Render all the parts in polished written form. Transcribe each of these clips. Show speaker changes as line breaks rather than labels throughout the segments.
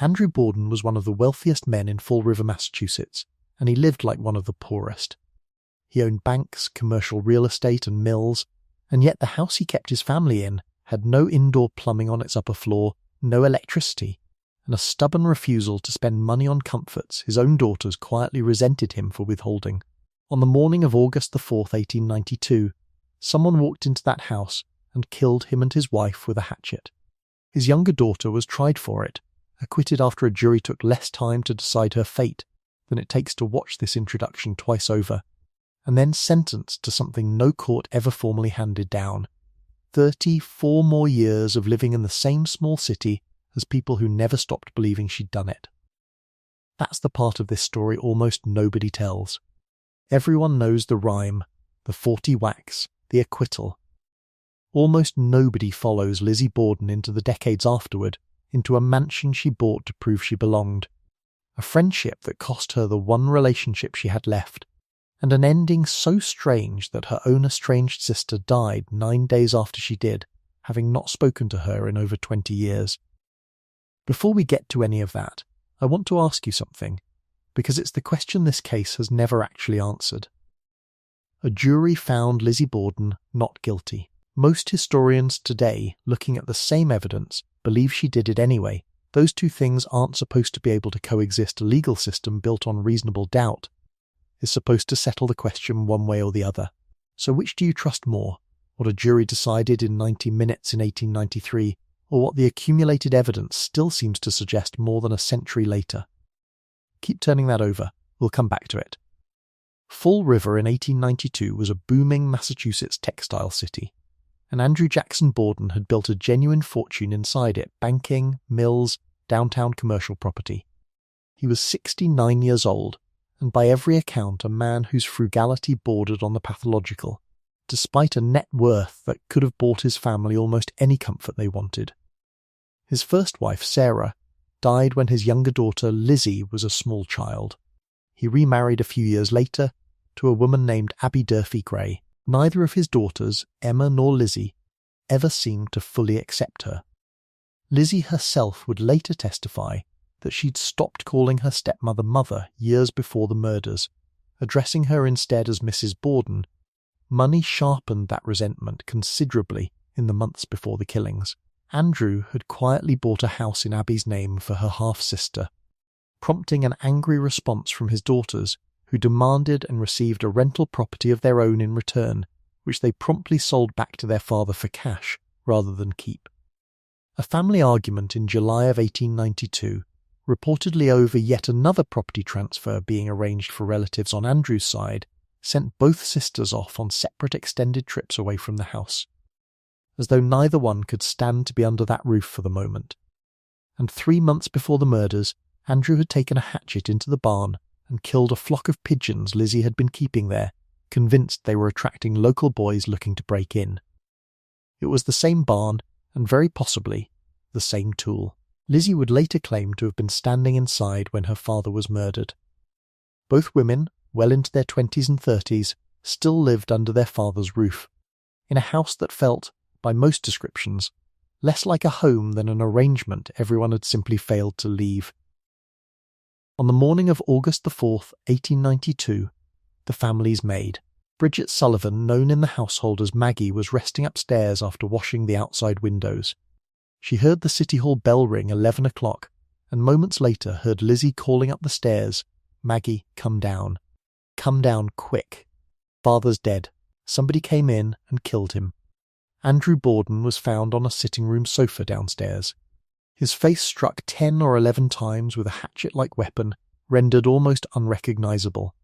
Andrew Borden was one of the wealthiest men in Fall River, Massachusetts, and he lived like one of the poorest. He owned banks, commercial real estate, and mills, and yet the house he kept his family in had no indoor plumbing on its upper floor, no electricity, and a stubborn refusal to spend money on comforts his own daughters quietly resented him for withholding. On the morning of August the 4th, 1892, someone walked into that house and killed him and his wife with a hatchet. His younger daughter was tried for it, acquitted after a jury took less time to decide her fate than it takes to watch this introduction twice over, and then sentenced to something no court ever formally handed down: 34 more years of living in the same small city as people who never stopped believing she'd done it. That's the part of this story almost nobody tells. Everyone knows the rhyme, the 40 whacks, the acquittal. Almost nobody follows Lizzie Borden into the decades afterward, into a mansion she bought to prove she belonged, a friendship that cost her the one relationship she had left, and an ending so strange that her own estranged sister died 9 days after she did, having not spoken to her in over 20 years. Before we get to any of that, I want to ask you something, because it's the question this case has never actually answered. A jury found Lizzie Borden not guilty. Most historians today, looking at the same evidence, believe she did it anyway. Those two things aren't supposed to be able to coexist. A legal system built on reasonable doubt is supposed to settle the question one way or the other. So which do you trust more? What a jury decided in 90 minutes in 1893, or what the accumulated evidence still seems to suggest more than a century later? Keep turning that over. We'll come back to it. Fall River in 1892 was a booming Massachusetts textile city, and Andrew Jackson Borden had built a genuine fortune inside it: banking, mills, downtown commercial property. He was 69 years old, and by every account a man whose frugality bordered on the pathological, despite a net worth that could have bought his family almost any comfort they wanted. His first wife, Sarah, died when his younger daughter, Lizzie, was a small child. He remarried a few years later to a woman named Abby Durfee Gray. Neither of his daughters, Emma nor Lizzie, ever seemed to fully accept her. Lizzie herself would later testify that she'd stopped calling her stepmother mother years before the murders, addressing her instead as Mrs. Borden. Money sharpened that resentment considerably in the months before the killings. Andrew had quietly bought a house in Abby's name for her half-sister, prompting an angry response from his daughters, who demanded and received a rental property of their own in return, which they promptly sold back to their father for cash rather than keep. A family argument in July of 1892, reportedly over yet another property transfer being arranged for relatives on Andrew's side, sent both sisters off on separate extended trips away from the house, as though neither one could stand to be under that roof for the moment. And 3 months before the murders, Andrew had taken a hatchet into the barn and killed a flock of pigeons Lizzie had been keeping there, convinced they were attracting local boys looking to break in. It was the same barn, and very possibly the same tool. Lizzie would later claim to have been standing inside when her father was murdered. Both women, well into their 20s and 30s, still lived under their father's roof, in a house that felt, by most descriptions, less like a home than an arrangement everyone had simply failed to leave. On the morning of August the 4th, 1892, the family's maid, Bridget Sullivan, known in the household as Maggie, was resting upstairs after washing the outside windows. She heard the City Hall bell ring 11 o'clock, and moments later heard Lizzie calling up the stairs, "Maggie, come down. Come down quick. Father's dead. Somebody came in and killed him." Andrew Borden was found on a sitting room sofa downstairs. His face struck 10 or 11 times with a hatchet-like weapon, rendered almost unrecognisable.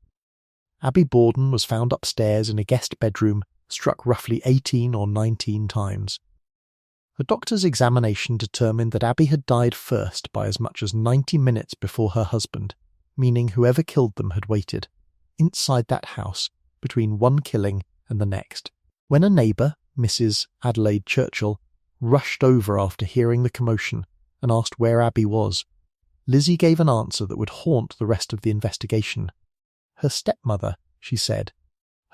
Abby Borden was found upstairs in a guest bedroom, struck roughly 18 or 19 times. A doctor's examination determined that Abby had died first by as much as 90 minutes before her husband, meaning whoever killed them had waited, inside that house, between one killing and the next. When a neighbour, Mrs. Adelaide Churchill, rushed over after hearing the commotion and asked where Abby was, Lizzie gave an answer that would haunt the rest of the investigation. Her stepmother, she said,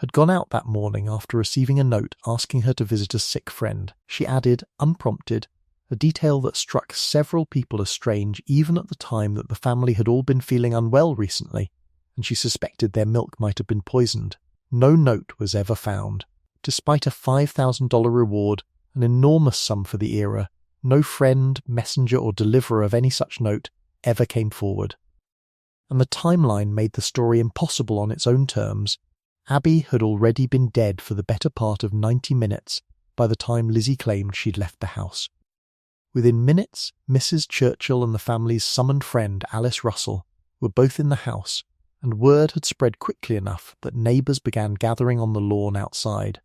had gone out that morning after receiving a note asking her to visit a sick friend. She added, unprompted, a detail that struck several people as strange even at the time that the family had all been feeling unwell recently, and she suspected their milk might have been poisoned. No note was ever found. Despite a $5,000 reward, an enormous sum for the era, no friend, messenger or deliverer of any such note ever came forward. And the timeline made the story impossible on its own terms. Abby had already been dead for the better part of 90 minutes by the time Lizzie claimed she'd left the house. Within minutes, Mrs. Churchill and the family's summoned friend Alice Russell were both in the house, and word had spread quickly enough that neighbours began gathering on the lawn outside.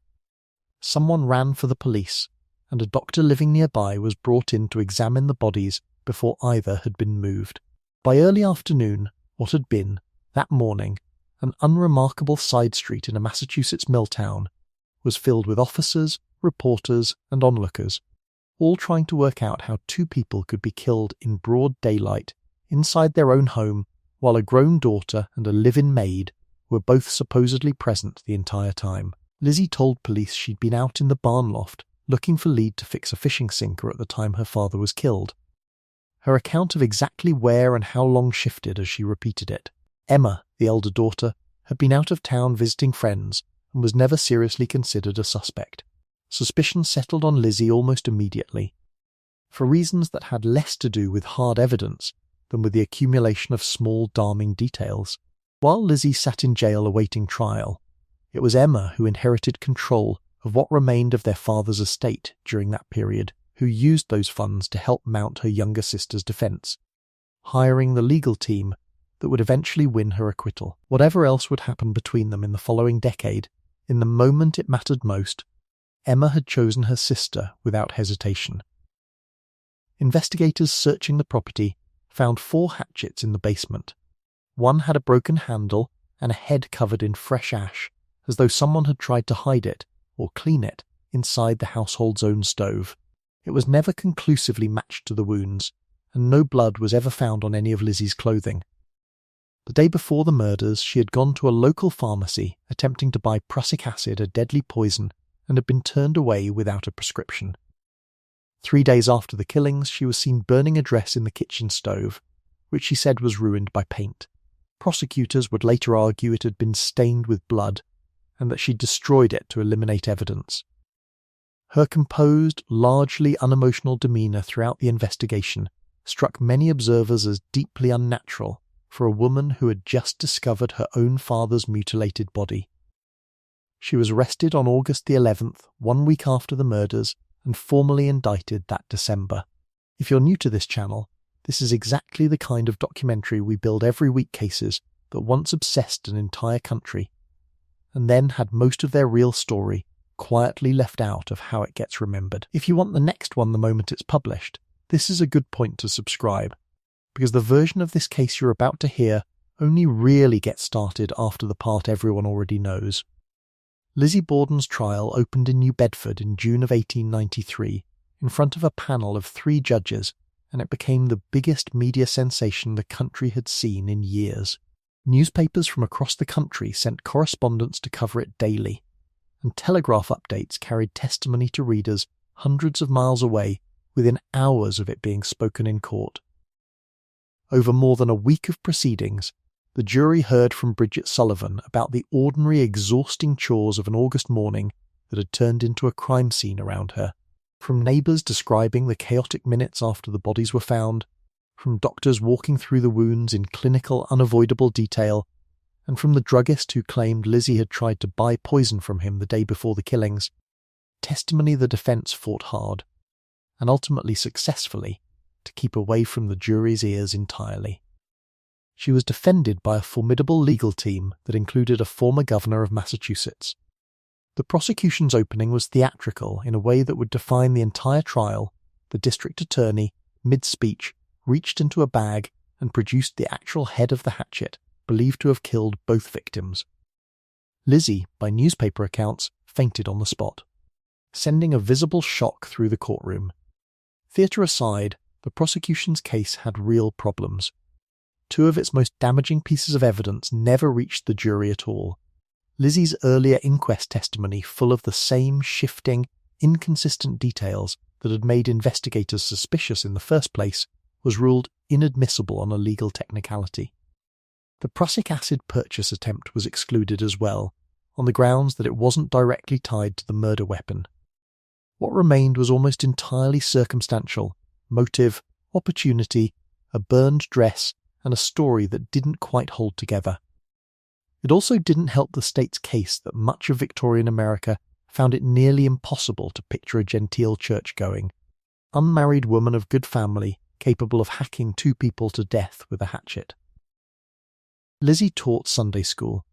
Someone ran for the police, and a doctor living nearby was brought in to examine the bodies before either had been moved. By early afternoon, what had been, that morning, an unremarkable side street in a Massachusetts mill town was filled with officers, reporters, and onlookers, all trying to work out how two people could be killed in broad daylight inside their own home while a grown daughter and a live-in maid were both supposedly present the entire time. Lizzie told police she'd been out in the barn loft looking for lead to fix a fishing sinker at the time her father was killed. Her account of exactly where and how long shifted as she repeated it. Emma, the elder daughter, had been out of town visiting friends and was never seriously considered a suspect. Suspicion settled on Lizzie almost immediately, for reasons that had less to do with hard evidence than with the accumulation of small, damning details. While Lizzie sat in jail awaiting trial, it was Emma who inherited control of what remained of their father's estate during that period, who used those funds to help mount her younger sister's defence, hiring the legal team that would eventually win her acquittal. Whatever else would happen between them in the following decade, in the moment it mattered most, Emma had chosen her sister without hesitation. Investigators searching the property found 4 hatchets in the basement. One had a broken handle and a head covered in fresh ash, as though someone had tried to hide it or clean it inside the household's own stove. It was never conclusively matched to the wounds, and no blood was ever found on any of Lizzie's clothing. The day before the murders, she had gone to a local pharmacy attempting to buy prussic acid, a deadly poison, and had been turned away without a prescription. 3 days after the killings, she was seen burning a dress in the kitchen stove, which she said was ruined by paint. Prosecutors would later argue it had been stained with blood, and that she destroyed it to eliminate evidence. Her composed, largely unemotional demeanour throughout the investigation struck many observers as deeply unnatural for a woman who had just discovered her own father's mutilated body. She was arrested on August the 11th, 1 week after the murders, and formally indicted that December. If you're new to this channel, this is exactly the kind of documentary we build every week, cases that once obsessed an entire country, and then had most of their real story quietly left out of how it gets remembered. If you want the next one the moment it's published, this is a good point to subscribe, because the version of this case you're about to hear only really gets started after the part everyone already knows. Lizzie Borden's trial opened in New Bedford in June of 1893 in front of a panel of 3 judges, and it became the biggest media sensation the country had seen in years. Newspapers from across the country sent correspondents to cover it daily, and telegraph updates carried testimony to readers hundreds of miles away within hours of it being spoken in court. Over more than a week of proceedings, the jury heard from Bridget Sullivan about the ordinary exhausting chores of an August morning that had turned into a crime scene around her, from neighbours describing the chaotic minutes after the bodies were found, from doctors walking through the wounds in clinical, unavoidable detail, and from the druggist who claimed Lizzie had tried to buy poison from him the day before the killings. Testimony the defence fought hard, and ultimately successfully, to keep away from the jury's ears entirely. She was defended by a formidable legal team that included a former governor of Massachusetts. The prosecution's opening was theatrical in a way that would define the entire trial. The district attorney, mid-speech, reached into a bag and produced the actual head of the hatchet, believed to have killed both victims. Lizzie, by newspaper accounts, fainted on the spot, sending a visible shock through the courtroom. Theatre aside, the prosecution's case had real problems. 2 of its most damaging pieces of evidence never reached the jury at all. Lizzie's earlier inquest testimony, full of the same shifting, inconsistent details that had made investigators suspicious in the first place was ruled inadmissible on a legal technicality. The prussic acid purchase attempt was excluded as well, on the grounds that it wasn't directly tied to the murder weapon. What remained was almost entirely circumstantial: motive, opportunity, a burned dress, and a story that didn't quite hold together. It also didn't help the state's case that much of Victorian America found it nearly impossible to picture a genteel church-going, unmarried woman of good family capable of hacking two people to death with a hatchet. Lizzie taught Sunday school.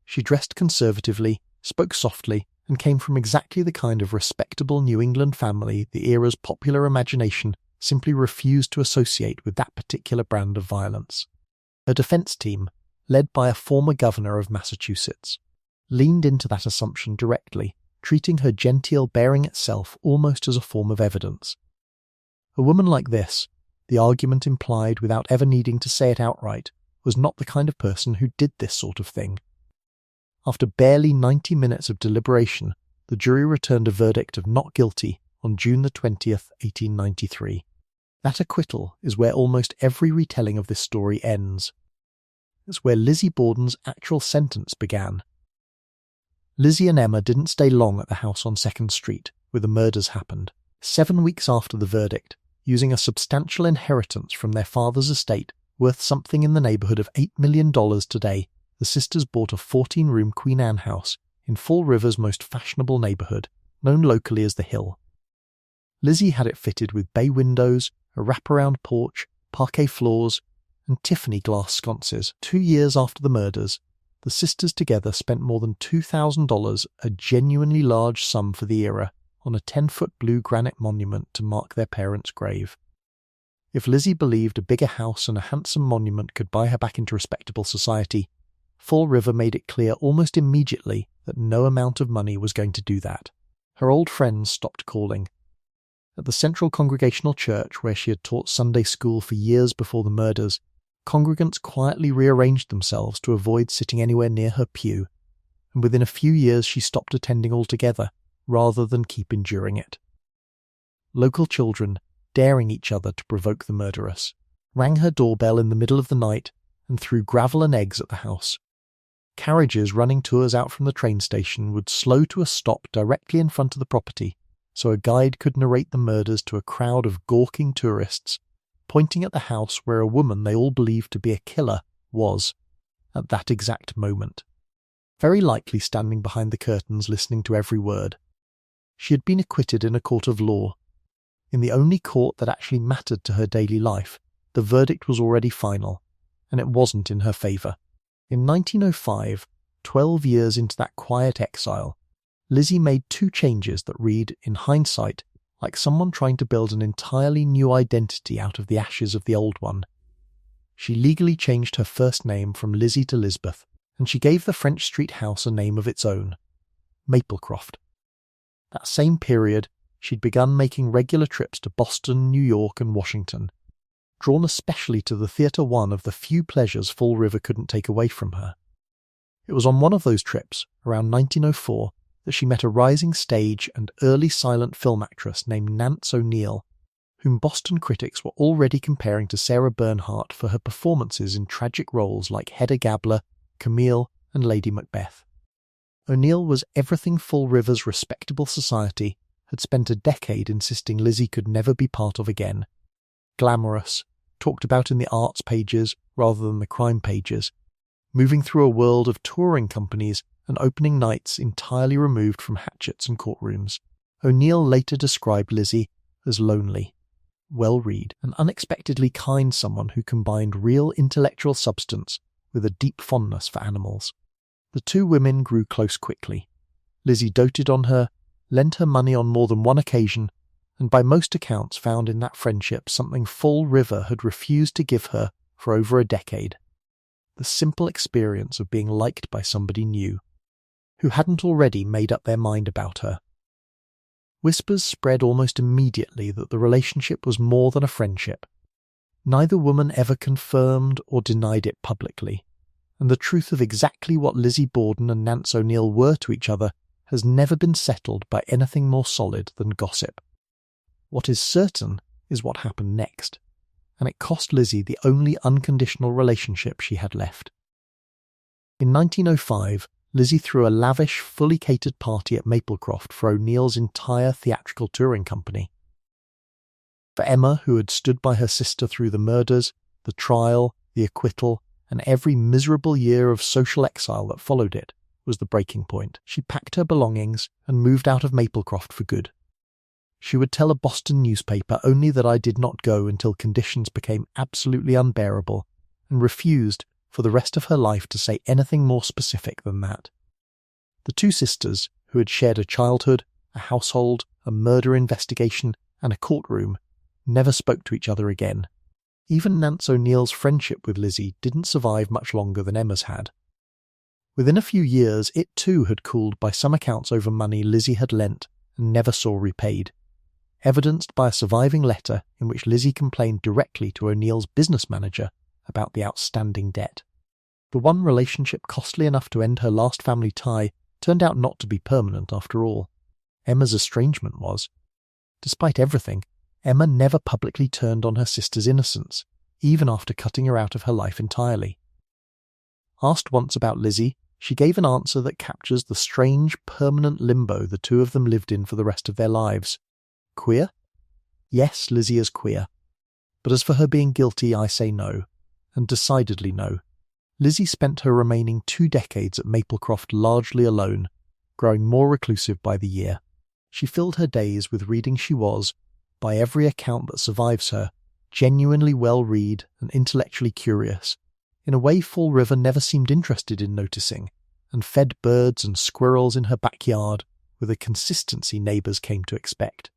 She dressed conservatively, spoke softly, and came from exactly the kind of respectable New England family the era's popular imagination simply refused to associate with that particular brand of violence. Her defense team, led by a former governor of Massachusetts, leaned into that assumption directly, treating her genteel bearing itself almost as a form of evidence. A woman like this, the argument implied without ever needing to say it outright, was not the kind of person who did this sort of thing. After barely 90 minutes of deliberation, the jury returned a verdict of not guilty on June the 20th, 1893. That acquittal is where almost every retelling of this story ends. It's where Lizzie Borden's actual sentence began. Lizzie and Emma didn't stay long at the house on 2nd Street, where the murders happened. 7 weeks after the verdict, using a substantial inheritance from their father's estate worth something in the neighbourhood of $8 million today, the sisters bought a 14-room Queen Anne house in Fall River's most fashionable neighbourhood, known locally as The Hill. Lizzie had it fitted with bay windows, a wraparound porch, parquet floors, and Tiffany glass sconces. 2 years after the murders, the sisters together spent more than $2,000, a genuinely large sum for the era, on a 10-foot blue granite monument to mark their parents' grave. If Lizzie believed a bigger house and a handsome monument could buy her back into respectable society, Fall River made it clear almost immediately that no amount of money was going to do that. Her old friends stopped calling. At the Central Congregational Church, where she had taught Sunday school for years before the murders, congregants quietly rearranged themselves to avoid sitting anywhere near her pew, and within a few years she stopped attending altogether, rather than keep enduring it. Local children, daring each other to provoke the murderess, rang her doorbell in the middle of the night and threw gravel and eggs at the house. Carriages running tours out from the train station would slow to a stop directly in front of the property, so a guide could narrate the murders to a crowd of gawking tourists, pointing at the house where a woman they all believed to be a killer was, at that exact moment. Very likely standing behind the curtains listening to every word. She had been acquitted in a court of law. In the only court that actually mattered to her daily life, the verdict was already final, and it wasn't in her favour. In 1905, 12 years into that quiet exile, Lizzie made 2 changes that read, in hindsight, like someone trying to build an entirely new identity out of the ashes of the old one. She legally changed her first name from Lizzie to Lisbeth, and she gave the French Street house a name of its own, Maplecroft. That same period, she'd begun making regular trips to Boston, New York, and Washington, drawn especially to the Theatre One of the few pleasures Fall River couldn't take away from her. It was on one of those trips, around 1904, that she met a rising stage and early silent film actress named Nance O'Neill, whom Boston critics were already comparing to Sarah Bernhardt for her performances in tragic roles like Hedda Gabler, Camille, and Lady Macbeth. O'Neill was everything Fall River's respectable society had spent a decade insisting Lizzie could never be part of again. Glamorous, talked about in the arts pages rather than the crime pages, moving through a world of touring companies and opening nights entirely removed from hatchets and courtrooms. O'Neill later described Lizzie as lonely, well-read, and unexpectedly kind, someone who combined real intellectual substance with a deep fondness for animals. The 2 women grew close quickly. Lizzie doted on her, lent her money on more than one occasion, and by most accounts found in that friendship something Fall River had refused to give her for over a decade. The simple experience of being liked by somebody new, who hadn't already made up their mind about her. Whispers spread almost immediately that the relationship was more than a friendship. Neither woman ever confirmed or denied it publicly, and the truth of exactly what Lizzie Borden and Nance O'Neill were to each other has never been settled by anything more solid than gossip. What is certain is what happened next, and it cost Lizzie the only unconditional relationship she had left. In 1905, Lizzie threw a lavish, fully catered party at Maplecroft for O'Neill's entire theatrical touring company. For Emma, who had stood by her sister through the murders, the trial, the acquittal, and every miserable year of social exile that followed it, was the breaking point. She packed her belongings and moved out of Maplecroft for good. She would tell a Boston newspaper only that I did not go until conditions became absolutely unbearable, and refused for the rest of her life to say anything more specific than that. The two sisters, who had shared a childhood, a household, a murder investigation, and a courtroom, never spoke to each other again. Even Nance O'Neill's friendship with Lizzie didn't survive much longer than Emma's had. Within a few years, it too had cooled by some accounts over money Lizzie had lent and never saw repaid, evidenced by a surviving letter in which Lizzie complained directly to O'Neill's business manager about the outstanding debt. The one relationship costly enough to end her last family tie turned out not to be permanent after all. Emma's estrangement was. Despite everything, Emma never publicly turned on her sister's innocence, even after cutting her out of her life entirely. Asked once about Lizzie, she gave an answer that captures the strange, permanent limbo the two of them lived in for the rest of their lives. Queer? Yes, Lizzie is queer. But as for her being guilty, I say no, and decidedly no. Lizzie spent her remaining 2 decades at Maplecroft largely alone, growing more reclusive by the year. She filled her days with reading. She was, by every account that survives her, genuinely well-read and intellectually curious, in a way Fall River never seemed interested in noticing, and fed birds and squirrels in her backyard with a consistency neighbours came to expect.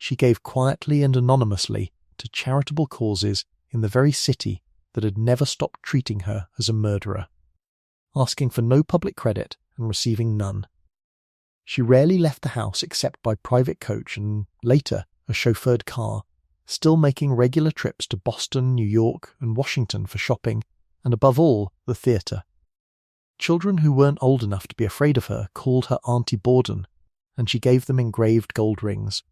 She gave quietly and anonymously to charitable causes in the very city that had never stopped treating her as a murderer, asking for no public credit and receiving none. She rarely left the house except by private coach and, later, a chauffeured car, still making regular trips to Boston, New York, and Washington for shopping, and above all, the theatre. Children who weren't old enough to be afraid of her called her Auntie Borden, and she gave them engraved gold rings,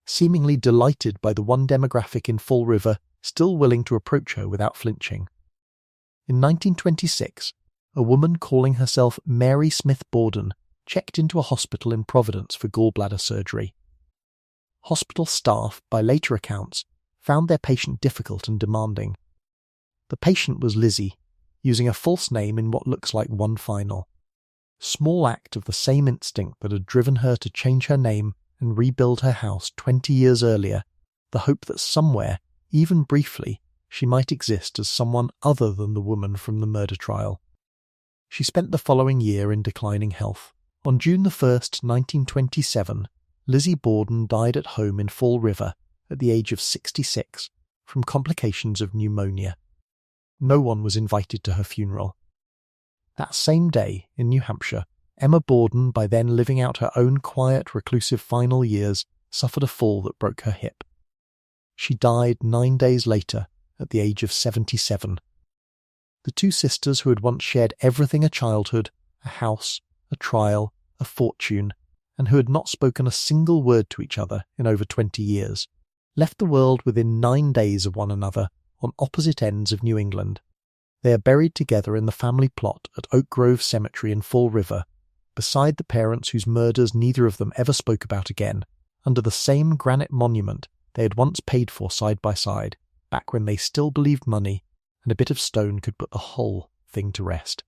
seemingly delighted by the one demographic in Fall River still willing to approach her without flinching. In 1926, a woman calling herself Mary Smith Borden checked into a hospital in Providence for gallbladder surgery. Hospital staff, by later accounts, found their patient difficult and demanding. The patient was Lizzie, using a false name in what looks like one final small act of the same instinct that had driven her to change her name and rebuild her house 20 years earlier, the hope that somewhere, even briefly, she might exist as someone other than the woman from the murder trial. She spent the following year in declining health. On June 1st, 1927, Lizzie Borden died at home in Fall River at the age of 66 from complications of pneumonia. No one was invited to her funeral. That same day, in New Hampshire, Emma Borden, by then living out her own quiet, reclusive final years, suffered a fall that broke her hip. She died 9 days later, at the age of 77. The two sisters who had once shared everything: a childhood, a house, a trial, a fortune, and who had not spoken a single word to each other in over 20 years, left the world within 9 days of one another on opposite ends of New England. They are buried together in the family plot at Oak Grove Cemetery in Fall River, beside the parents whose murders neither of them ever spoke about again, under the same granite monument they had once paid for side by side, back when they still believed money and a bit of stone could put the whole thing to rest.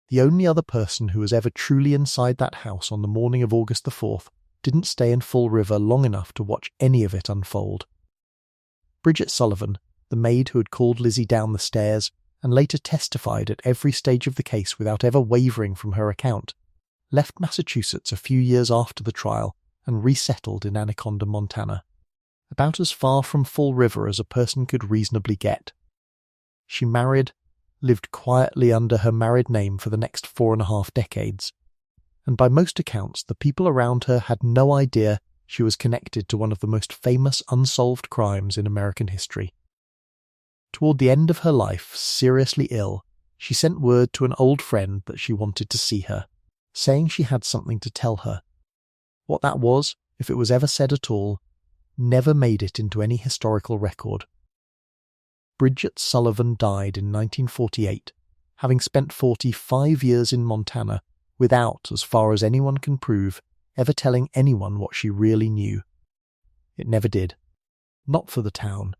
The only other person who was ever truly inside that house on the morning of August the 4th didn't stay in Fall River long enough to watch any of it unfold. Bridget Sullivan, the maid who had called Lizzie down the stairs and later testified at every stage of the case without ever wavering from her account, left Massachusetts a few years after the trial and resettled in Anaconda, Montana, about as far from Fall River as a person could reasonably get. She married, lived quietly under her married name for the next 4.5 decades, and by most accounts the people around her had no idea she was connected to one of the most famous unsolved crimes in American history. Toward the end of her life, seriously ill, she sent word to an old friend that she wanted to see her, saying she had something to tell her. What that was, if it was ever said at all, never made it into any historical record. Bridget Sullivan died in 1948, having spent 45 years in Montana without, as far as anyone can prove, ever telling anyone what she really knew. It never did. Not for the town,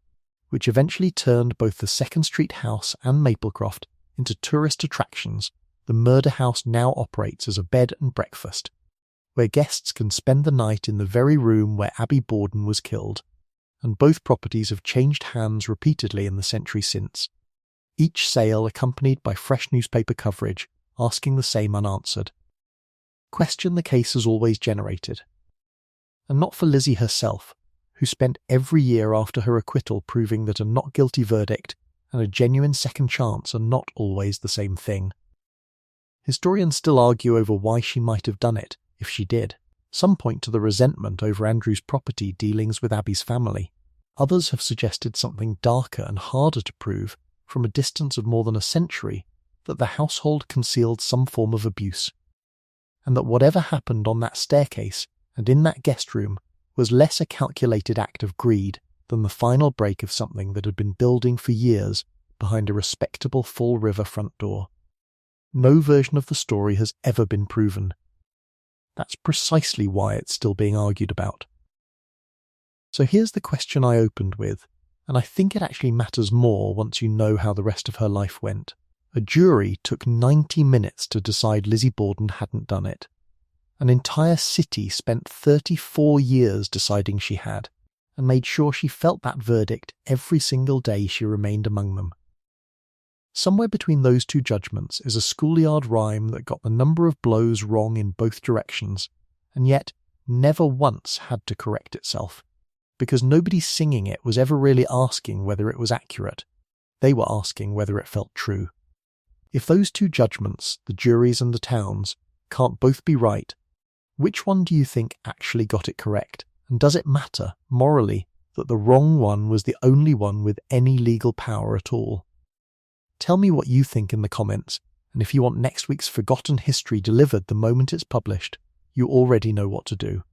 which eventually turned both the 2nd Street house and Maplecroft into tourist attractions. The murder house now operates as a bed and breakfast, where guests can spend the night in the very room where Abby Borden was killed, and both properties have changed hands repeatedly in the century since, each sale accompanied by fresh newspaper coverage asking the same unanswered question the case has always generated. And not for Lizzie herself, who spent every year after her acquittal proving that a not guilty verdict and a genuine second chance are not always the same thing. Historians still argue over why she might have done it, if she did. Some point to the resentment over Andrew's property dealings with Abby's family. Others have suggested something darker and harder to prove, from a distance of more than a century, that the household concealed some form of abuse, and that whatever happened on that staircase and in that guest room was less a calculated act of greed than the final break of something that had been building for years behind a respectable Fall River front door. No version of the story has ever been proven. That's precisely why it's still being argued about. So here's the question I opened with, and I think it actually matters more once you know how the rest of her life went. A jury took 90 minutes to decide Lizzie Borden hadn't done it. An entire city spent 34 years deciding she had, and made sure she felt that verdict every single day she remained among them. Somewhere between those two judgments is a schoolyard rhyme that got the number of blows wrong in both directions, and yet never once had to correct itself, because nobody singing it was ever really asking whether it was accurate. They were asking whether it felt true. If those two judgments, the jury's and the town's, can't both be right, which one do you think actually got it correct? And does it matter, morally, that the wrong one was the only one with any legal power at all? Tell me what you think in the comments, and if you want next week's Forgotten History delivered the moment it's published, you already know what to do.